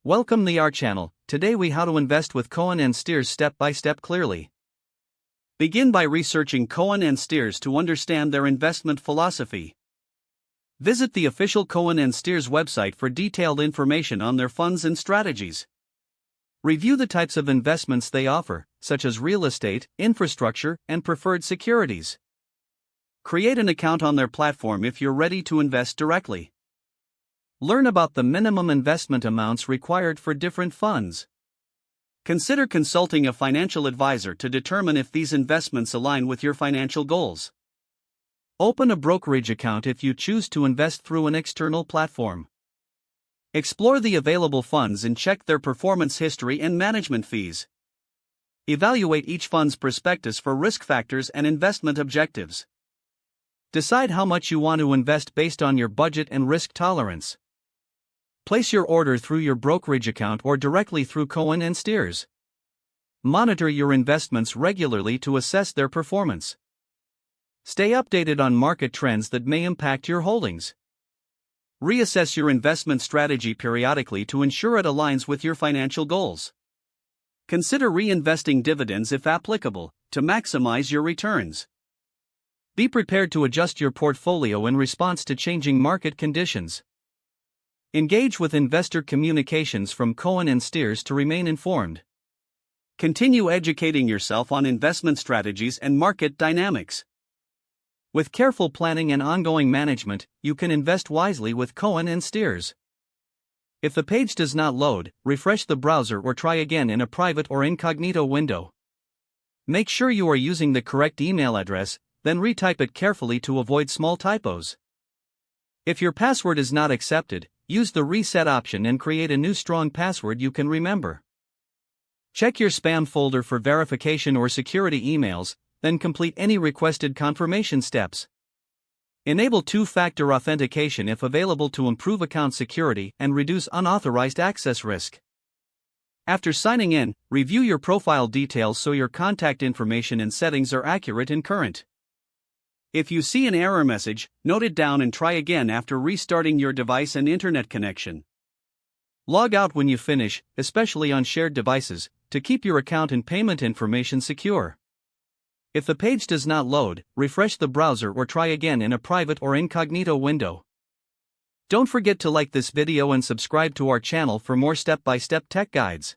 Welcome to our channel. Today we how to invest with Cohen Steers step by step clearly. Begin by researching Cohen Steers to understand their investment philosophy. Visit the official Cohen Steers website for detailed information on their funds and strategies. Review the types of investments they offer, such as real estate, infrastructure, and preferred securities. Create an account on their platform if you're ready to invest directly. Learn about the minimum investment amounts required for different funds. Consider consulting a financial advisor to determine if these investments align with your financial goals. Open a brokerage account if you choose to invest through an external platform. Explore the available funds and check their performance history and management fees. Evaluate each fund's prospectus for risk factors and investment objectives. Decide how much you want to invest based on your budget and risk tolerance. Place your order through your brokerage account or directly through Cohen Steers. Monitor your investments regularly to assess their performance. Stay updated on market trends that may impact your holdings. Reassess your investment strategy periodically to ensure it aligns with your financial goals. Consider reinvesting dividends if applicable, to maximize your returns. Be prepared to adjust your portfolio in response to changing market conditions. Engage with investor communications from Cohen Steers to remain informed. Continue educating yourself on investment strategies and market dynamics. With careful planning and ongoing management, you can invest wisely with Cohen Steers. If the page does not load, refresh the browser or try again in a private or incognito window. Make sure you are using the correct email address, then retype it carefully to avoid small typos. If your password is not accepted, use the reset option and create a new strong password you can remember. Check your spam folder for verification or security emails, then complete any requested confirmation steps. Enable two-factor authentication if available to improve account security and reduce unauthorized access risk. After signing in, review your profile details so your contact information and settings are accurate and current. If you see an error message, note it down and try again after restarting your device and internet connection. Log out when you finish, especially on shared devices, to keep your account and payment information secure. If the page does not load, refresh the browser or try again in a private or incognito window. Don't forget to like this video and subscribe to our channel for more step-by-step tech guides.